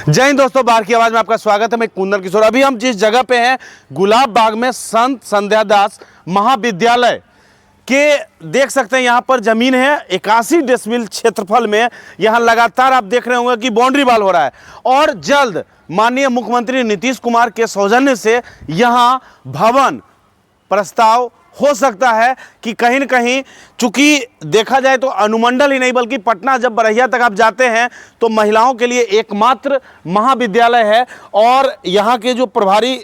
जय हिंद दोस्तों, बाहर की आवाज में आपका स्वागत है। मैं कुंदन किशोर। अभी हम जिस जगह पे हैं, गुलाब बाग में संत संध्यादास महाविद्यालय के देख सकते हैं। यहाँ पर जमीन है 81 डेसिमल क्षेत्रफल में। यहाँ लगातार आप देख रहे होंगे कि बाउंड्री वॉल हो रहा है और जल्द माननीय मुख्यमंत्री नीतीश कुमार के सौजन्य से यहाँ भवन प्रस्ताव हो सकता है कि कहीं न कहीं, चूंकि देखा जाए तो अनुमंडल ही नहीं बल्कि पटना जब बरहिया तक आप जाते हैं तो महिलाओं के लिए एकमात्र महाविद्यालय है। और यहाँ के जो प्रभारी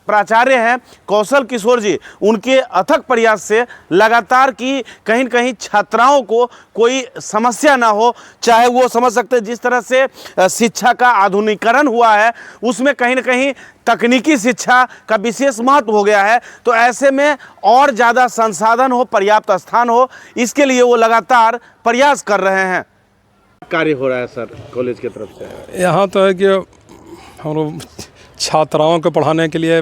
प्राचार्य हैं कौशल किशोर जी, उनके अथक प्रयास से लगातार की कहीं न कहीं छात्राओं को कोई समस्या ना हो। चाहे वो समझ सकते हैं जिस तरह से शिक्षा का आधुनिकीकरण हुआ है, उसमें कहीं न कहीं तकनीकी शिक्षा का विशेष महत्व हो गया है। तो ऐसे में और ज़्यादा संसाधन हो, पर्याप्त स्थान हो, इसके लिए वो लगातार प्रयास कर रहे हैं। कार्य हो रहा है सर कॉलेज की तरफ से। यहाँ तो है कि हम लोग छात्राओं को पढ़ाने के लिए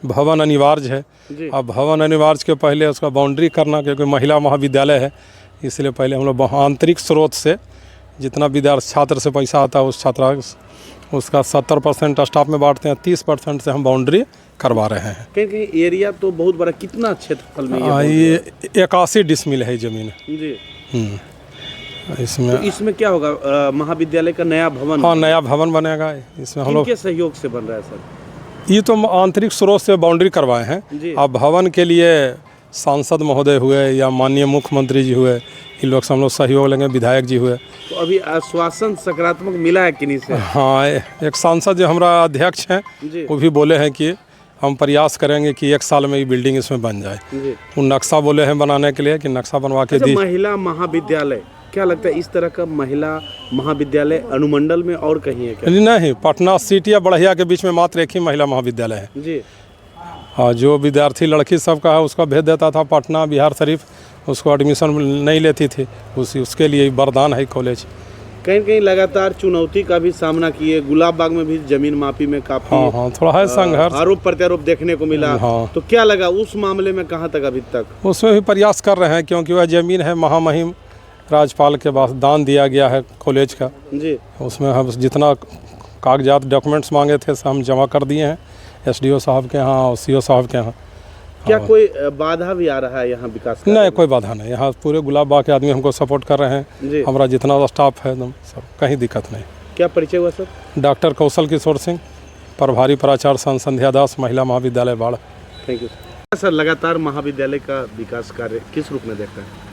भवन अनिवार्य है। अब भवन अनिवार्य के पहले उसका बाउंड्री करना, क्योंकि महिला महाविद्यालय है, इसलिए पहले हम लोग आंतरिक स्रोत से जितना विद्यार्थी छात्र से पैसा आता है उस छात्रा उसका 70% स्टाफ में बांटते हैं, 30% से हम बाउंड्री करवा रहे हैं। कहीं एरिया तो बहुत बड़ा, कितना क्षेत्रफल में? ये 81 डिसमिल है ज़मीन जी। इसमें तो इसमें क्या होगा? महाविद्यालय का नया भवन? हाँ, नया भवन बनेगा। इसमें हम लोग के सहयोग से बन रहा है सर? ये तो आंतरिक स्रोत से बाउंड्री करवाए हैं। अब भवन के लिए सांसद महोदय हुए या माननीय मुख्यमंत्री जी हुए, इन लोग से हम लोग सहयोग लेंगे, विधायक जी हुए। तो अभी आश्वासन सकारात्मक मिला है कि नहीं से? हाँ, एक सांसद जो हमारा अध्यक्ष हैं वो भी बोले हैं कि हम प्रयास करेंगे कि 1 साल में ये बिल्डिंग इसमें बन जाए। वो नक्शा बोले हैं बनाने के लिए कि नक्शा बनवा के दी। महिला महाविद्यालय, क्या लगता है इस तरह का महिला महाविद्यालय अनुमंडल में और कहीं है क्या? नहीं, पटना सिटी या बड़हिया के बीच में मात्र एक ही महिला महाविद्यालय है जी। हाँ, जो विद्यार्थी लड़की सबका है उसका भेज देता था पटना, बिहार शरीफ, उसको एडमिशन नहीं लेती थी। उसके लिए वरदान है कॉलेज। कहीं कहीं लगातार चुनौती का भी सामना किए। गुलाब बाग में भी जमीन मापी में काफी हाँ, थोड़ा है संघर्ष, आरोप प्रत्यारोप देखने को मिला। हाँ। तो क्या लगा उस मामले में, कहाँ तक अभी तक? उसमें भी प्रयास कर रहे हैं, क्योंकि वह जमीन है महामहिम राज्यपाल के पास दान दिया गया है कॉलेज का जी। उसमें हम जितना कागजात डॉक्यूमेंट्स मांगे थे सब हम जमा कर दिए हैं SDO साहब के यहाँ और CO साहब के यहाँ। क्या कोई बाधा भी आ रहा है यहाँ विकास? नहीं, कोई बाधा नहीं। यहाँ पूरे गुलाब बाग के आदमी हमको सपोर्ट कर रहे हैं। हमारा जितना स्टाफ है एकदम सब, कहीं दिक्कत नहीं। क्या परिचय हुआ सर? डॉक्टर कौशल किशोर सिंह, प्रभारी प्राचार्य संत संध्यादास महिला महाविद्यालय बाढ़। Thank you sir. लगातार महाविद्यालय का विकास कार्य किस रूप में देख रहे हैं?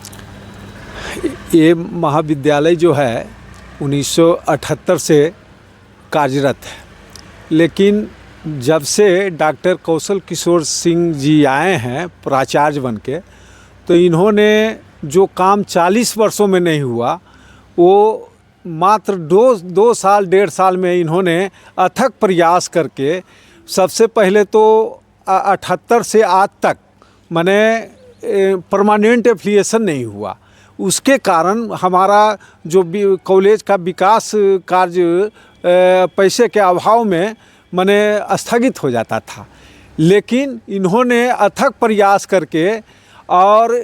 ये महाविद्यालय जो है 1978 से कार्यरत है, लेकिन जब से डॉक्टर कौशल किशोर सिंह जी आए हैं प्राचार्य बन के, तो इन्होंने जो काम 40 वर्षों में नहीं हुआ वो मात्र 1.5 साल में इन्होंने अथक प्रयास करके, सबसे पहले तो 78 से आज तक माने परमानेंट एफिलिएशन नहीं हुआ। उसके कारण हमारा जो कॉलेज का विकास कार्य पैसे के अभाव में माने स्थगित हो जाता था। लेकिन इन्होंने अथक प्रयास करके और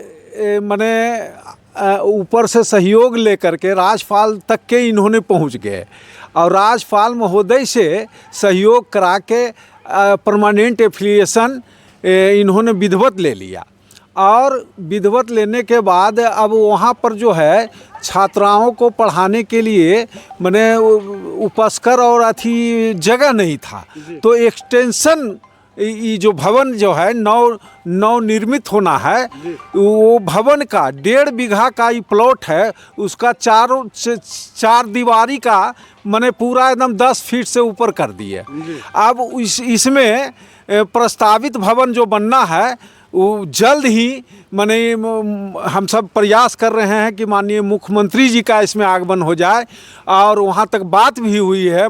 माने ऊपर से सहयोग लेकर के राज्यपाल तक के इन्होंने पहुंच गए और राज्यपाल महोदय से सहयोग करा के परमानेंट एफिलिएशन इन्होंने विधिवत ले लिया। और विधिवत लेने के बाद अब वहाँ पर जो है छात्राओं को पढ़ाने के लिए माने उपस्कर और अथी जगह नहीं था, तो एक्सटेंशन ये जो भवन जो है नव निर्मित होना है, वो भवन का 1.5 बीघा का ये प्लॉट है, उसका 4 दीवारी का माने पूरा एकदम 10 फीट से ऊपर कर दिए। अब इसमें प्रस्तावित भवन जो बनना है वो जल्द ही माने हम सब प्रयास कर रहे हैं कि माननीय मुख्यमंत्री जी का इसमें आगमन हो जाए। और वहाँ तक बात भी हुई है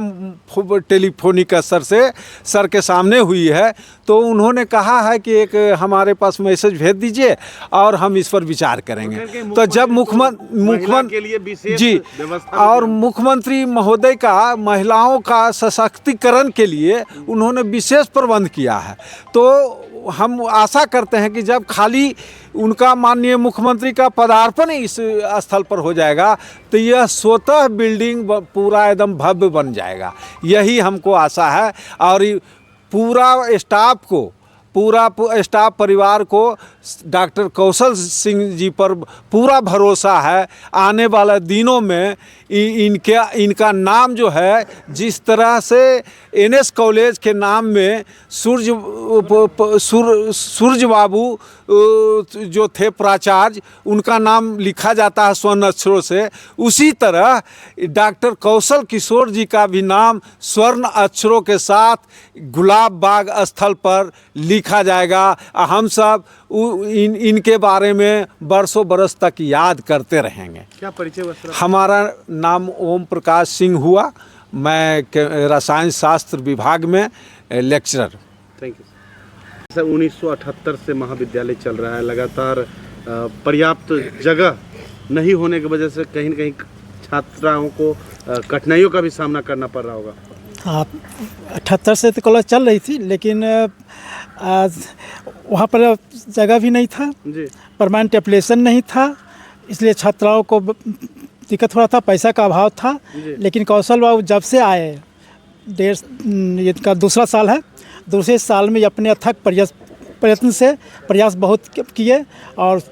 टेलीफोनिक स्तर से, सर के सामने हुई है, तो उन्होंने कहा है कि एक हमारे पास मैसेज भेज दीजिए और हम इस पर विचार करेंगे। तो जब मुख्यमंत्री जी और मुख्यमंत्री महोदय का महिलाओं का सशक्तिकरण के लिए उन्होंने विशेष प्रबंध किया है, तो हम आशा करते चाहते हैं कि जब खाली उनका माननीय मुख्यमंत्री का पदार्पण इस स्थल पर हो जाएगा तो यह स्वतः बिल्डिंग पूरा एकदम भव्य बन जाएगा। यही हमको आशा है और पूरा स्टाफ परिवार को डॉक्टर कौशल सिंह जी पर पूरा भरोसा है। आने वाले दिनों में इनका नाम जो है, जिस तरह से एनएस कॉलेज के नाम में सूर्य बाबू जो थे प्राचार्य, उनका नाम लिखा जाता है स्वर्ण अक्षरों से, उसी तरह डॉक्टर कौशल किशोर जी का भी नाम स्वर्ण अक्षरों के साथ गुलाब बाग स्थल पर लिखा जाएगा। हम सब इनके बारे में बरसों बरस तक याद करते रहेंगे। क्या परिचय हुआ सर? हमारा नाम ओम प्रकाश सिंह हुआ, मैं रसायन शास्त्र विभाग में लेक्चरर। Thank you sir. 1978 से महाविद्यालय चल रहा है, लगातार पर्याप्त जगह नहीं होने की वजह से कहीं न कहीं छात्राओं को कठिनाइयों का भी सामना करना पड़ रहा होगा। हाँ, 78 से तो कॉलेज चल रही थी, लेकिन वहाँ पर जगह भी नहीं था जी, परमानेंट एप्लीकेशन नहीं था, इसलिए छात्राओं को दिक्कत हो रहा था, पैसा का अभाव था। लेकिन कौशल बाबू जब से आए, ये इनका दूसरा साल है, दूसरे साल में अपने अथक प्रयत्न से प्रयास बहुत किए और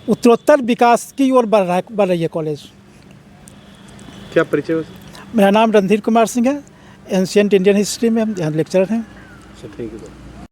उत्तरोत्तर विकास की ओर बढ़ रही है कॉलेज। क्या परिचय हुआ? मेरा नाम रणधीर कुमार सिंह है, एंशिएंट इंडियन हिस्ट्री में हम यहाँ लेक्चरर हैं। Thank you sir.